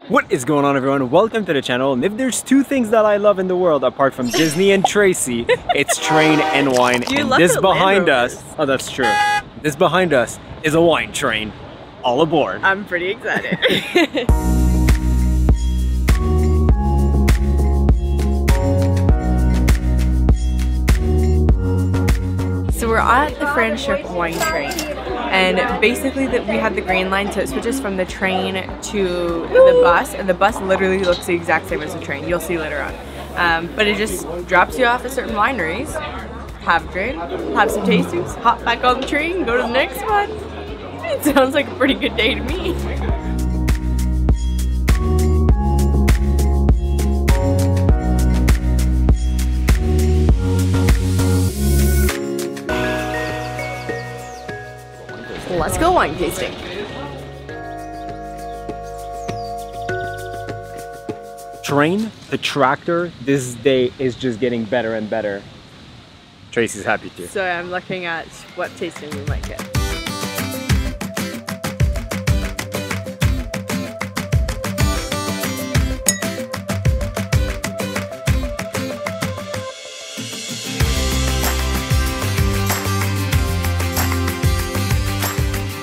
What is going on, everyone? Welcome to the channel. And if there's two things that I love in the world apart from Disney and Tracy, it's train and wine. And this behind us, oh that's true, this behind us is a wine train. All aboard. I'm pretty excited. So we're at the Franschhoek Wine Tram, and basically we have the green line, so it switches from the train to the bus, and the bus literally looks the exact same as the train. You'll see later on. But it just drops you off at certain wineries, have a drink, have some tastings, hop back on the train, go to the next one. It sounds like a pretty good day to me. Let's go wine tasting. Train to tractor, this day is just getting better and better. Tracy's happy too. So I'm looking at what tasting we might get.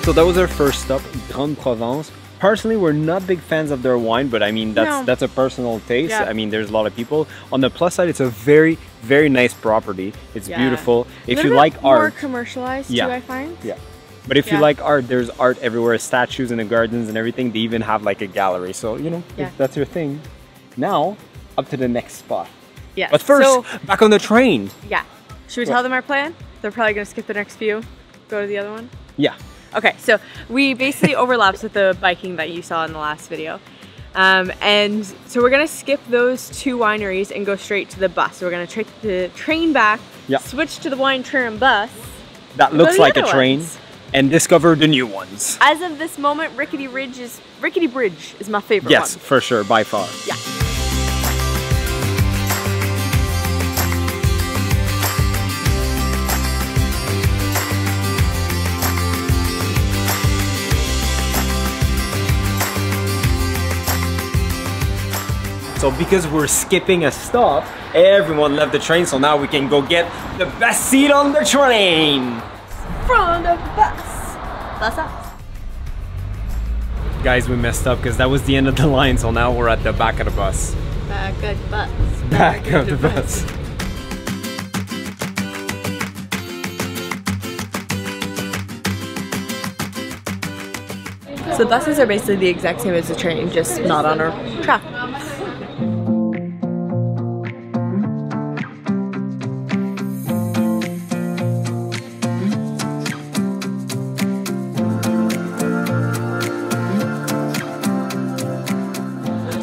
So that was our first stop, Grand Provence. Personally, we're not big fans of their wine, but I mean, that's a personal taste. Yeah. I mean, there's a lot of people. On the plus side, it's a very, very nice property. It's beautiful. If you like art. More commercialized too, I find. Yeah. But if you like art, there's art everywhere, statues in the gardens and everything. They even have like a gallery. So, you know, if that's your thing. Now, up to the next spot. Yeah. But first, back on the train. Yeah. Should we tell them our plan? They're probably going to skip the next few, go to the other one? Yeah. Okay, so we basically overlaps with the biking that you saw in the last video. And so we're gonna skip those two wineries and go straight to the bus. So we're gonna take the train back, switch to the wine tram bus. That looks like a train, and discover the new ones. As of this moment, Rickety Bridge is my favorite one. Yes, for sure, by far. Yeah. So because we're skipping a stop, everyone left the train, so now we can go get the best seat on the train. Front of the bus. That's us. Guys, we messed up because that was the end of the line, so now we're at the back of the bus. Back of the bus. Back of the bus. So the buses are basically the exact same as the train, just not on our track.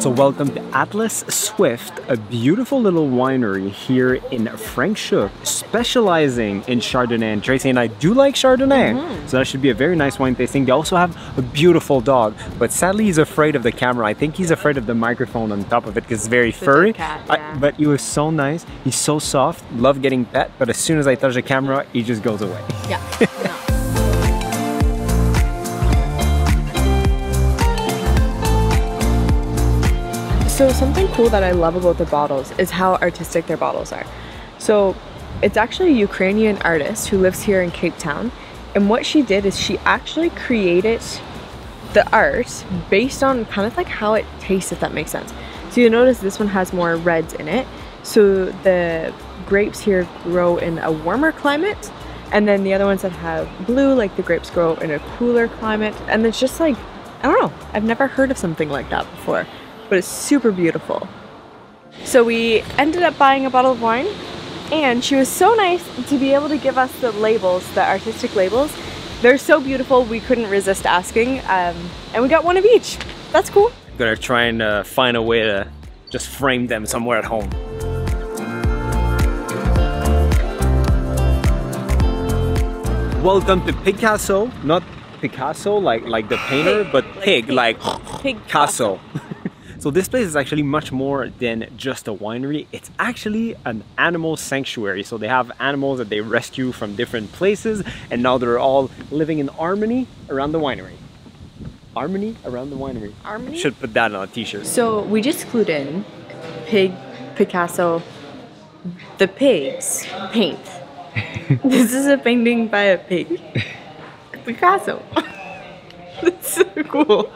So welcome to Atlas Swift, a beautiful little winery here in Franschhoek, specializing in Chardonnay. And Tracy and I do like Chardonnay, so that should be a very nice wine tasting. They also have a beautiful dog, but sadly he's afraid of the camera. I think he's afraid of the microphone on top of it because it's very furry. Cat, but he was so nice. He's so soft. Love getting pet, but as soon as I touch the camera, he just goes away. Yeah. So something cool that I love about the bottles is how artistic their bottles are. So it's actually a Ukrainian artist who lives here in Cape Town, and what she did is she actually created the art based on kind of like how it tastes, if that makes sense. So you'll notice this one has more reds in it. So the grapes here grow in a warmer climate, and then the other ones that have blue, like the grapes grow in a cooler climate. And it's just like, I don't know, I've never heard of something like that before. But it's super beautiful. So we ended up buying a bottle of wine, and she was so nice to be able to give us the labels, the artistic labels. They're so beautiful, we couldn't resist asking, and we got one of each. That's cool. I'm gonna try and find a way to just frame them somewhere at home. Welcome to Pigcasso, not Picasso like the painter, but pig like Pigcasso. So this place is actually much more than just a winery. It's actually an animal sanctuary. So they have animals that they rescue from different places, and now they're all living in harmony around the winery. Harmony around the winery. Harmony? Should put that on a t-shirt. So we just clued in. Pigcasso, the pigs paint. This is a painting by a pig. Picasso. That's so cool.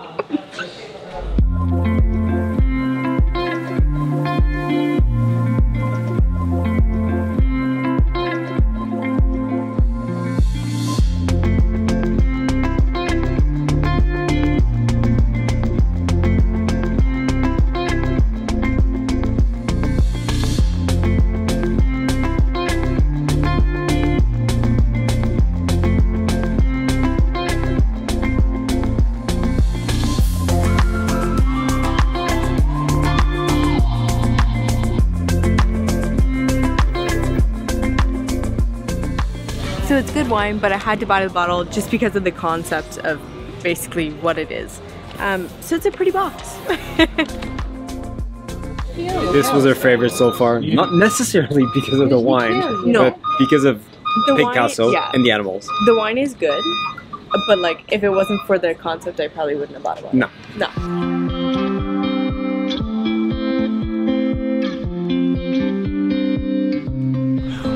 So it's good wine, but I had to buy the bottle just because of the concept of basically what it is. So it's a pretty box. This was our favorite so far. Not necessarily because of the wine, no, but because of Pigcasso yeah. and the animals. The wine is good, but like if it wasn't for the concept, I probably wouldn't have bought it. No. No.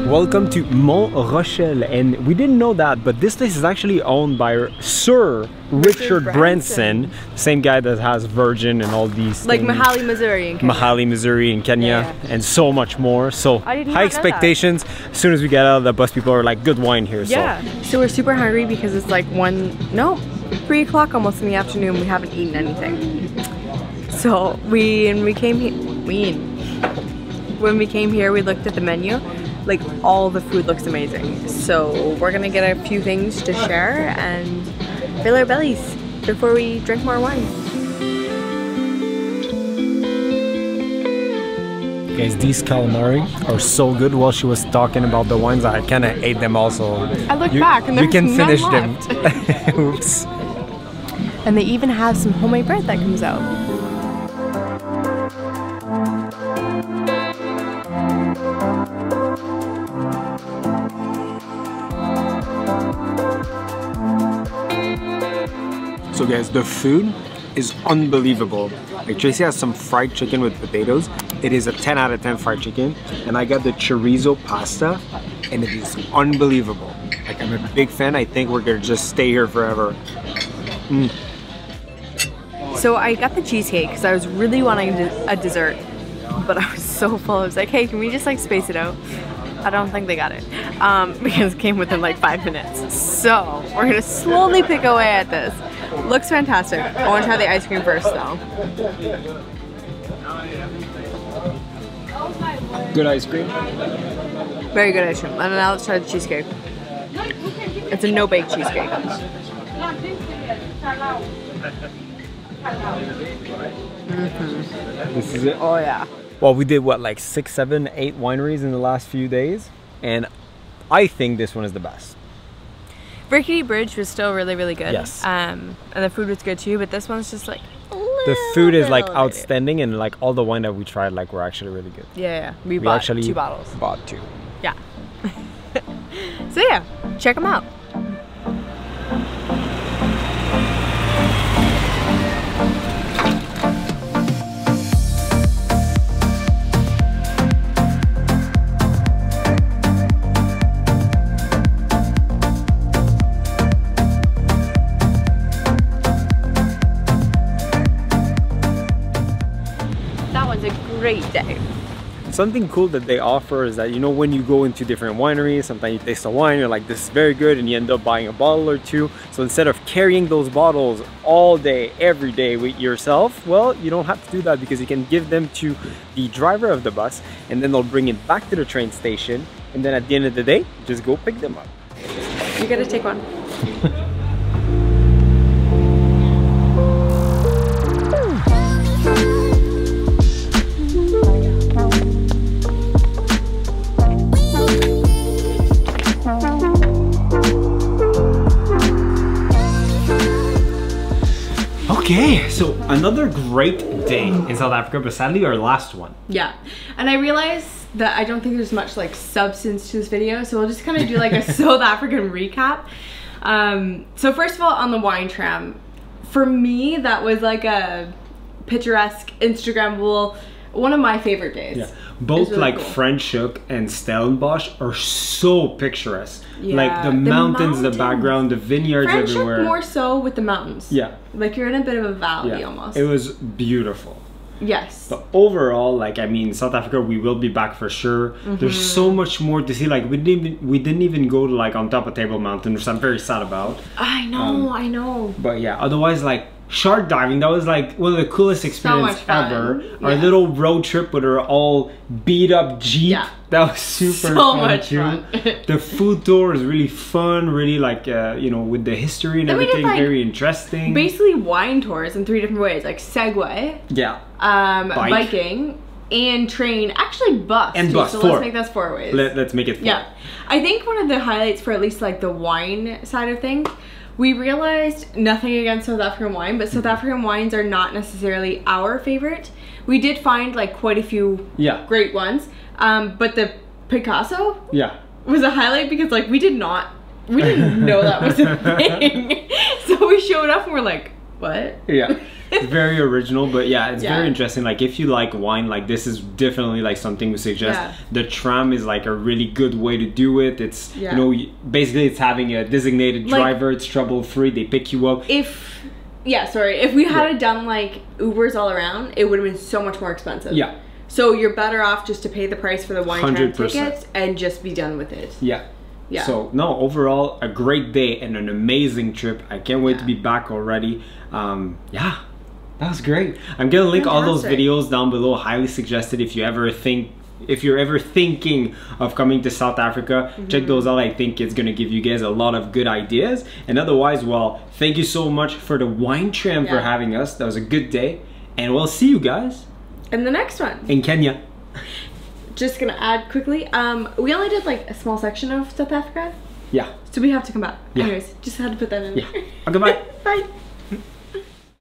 Welcome to Mont Rochelle, and we didn't know that, but this place is actually owned by Sir Richard Branson, same guy that has Virgin and all these like things. Mahali, Missouri in Kenya. Mahali, Missouri in Kenya, Yeah. and so much more. So high expectations. As soon as we get out of the bus, people are like, good wine here. Yeah. So we're super hungry because it's like 3 o'clock almost in the afternoon. We haven't eaten anything. So when we came here, we looked at the menu. Like all the food looks amazing. So we're gonna get a few things to share and fill our bellies before we drink more wine. Guys, these calamari are so good. While she was talking about the wines, I kind of ate them also. I looked back and there we can was finish none them. left. Oops. And they even have some homemade bread that comes out. So guys, the food is unbelievable. Like Tracy has some fried chicken with potatoes. It is a 10 out of 10 fried chicken. And I got the chorizo pasta and it is unbelievable. Like I'm a big fan. I think we're gonna just stay here forever. So I got the cheesecake because I was really wanting a dessert, but I was so full. I was like, hey, can we just like space it out? I don't think they got it because it came within like 5 minutes. So we're gonna slowly pick away at this. Looks fantastic. I want to try the ice cream first though. Good ice cream. Very good ice cream. And now let's try the cheesecake. It's a no-bake cheesecake. This is it. Oh yeah. Well, we did what, like 6, 7, 8 wineries in the last few days, and I think this one is the best. Rickety Bridge was still really, really good. Yes. And the food was good too, but this one's just like The food is like outstanding, and like all the wine that we tried like were actually really good. Yeah. We bought actually 2 bottles. Bought 2. Yeah. So yeah, check them out. Great day. Something cool that they offer is that, you know, when you go into different wineries, sometimes you taste a wine, you're like, this is very good, and you end up buying a bottle or 2. So instead of carrying those bottles all day, every day with yourself, well, you don't have to do that because you can give them to the driver of the bus, and then they'll bring it back to the train station, and then at the end of the day, just go pick them up. You gotta take one. Okay, so another great day in South Africa, but sadly our last one. Yeah, and I realized that I don't think there's much like substance to this video, so we'll just kind of do like a South African recap. So first of all, on the wine tram, for me, that was like a picturesque, Instagrammable, one of my favorite days. Yeah, both really like cool. Franschhoek and Stellenbosch are so picturesque. Yeah, Like the mountains, the background, the vineyards Franschhoek everywhere. more so with the mountains. Yeah. Like you're in a bit of a valley almost. It was beautiful. Yes. But overall, like, I mean, South Africa, we will be back for sure. There's so much more to see. Like, we didn't even go to like on top of Table Mountain, which I'm very sad about. I know, I know. But yeah, otherwise, like, shark diving, that was like one of the coolest experiences ever. Our Yeah. little road trip with our all beat up Jeep. Yeah. That was super So fun much too. fun. The food tour was really fun, really like, you know, with the history and Then we did, everything, like, very interesting. Basically wine tours in 3 different ways, like Segway, Yeah. biking, and train. Actually bus. And too, bus, so 4. let's make that 4 ways. Let's make it fun. Yeah. I think one of the highlights for at least like the wine side of things, we realized, nothing against South African wine, but South African wines are not necessarily our favorite. We did find like quite a few great ones, but the Pigcasso was a highlight because like we didn't know that was a thing. So we showed up and we're like, what? Yeah. It's very original, but yeah, it's very interesting. Like, if you like wine, like, this is definitely like something we suggest. Yeah. The tram is like a really good way to do it. It's you know, basically it's having a designated driver. It's trouble free. They pick you up. If we had done like Ubers all around, it would have been so much more expensive. Yeah. So you're better off just to pay the price for the wine tram 100%. tickets and just be done with it. Yeah. Yeah. So no, overall a great day and an amazing trip. I can't wait to be back already. Yeah, that was great. I'm gonna link all those videos down below. Highly suggested if you're ever thinking of coming to South Africa, check those out. I think it's gonna give you guys a lot of good ideas. And otherwise, well, thank you so much for the wine tram for having us. That was a good day, and we'll see you guys in the next one in Kenya. Just gonna add quickly, we only did like a small section of South Africa. Yeah. So we have to come back. Yeah. Anyways, just had to put that in. Yeah. Okay, bye. Bye.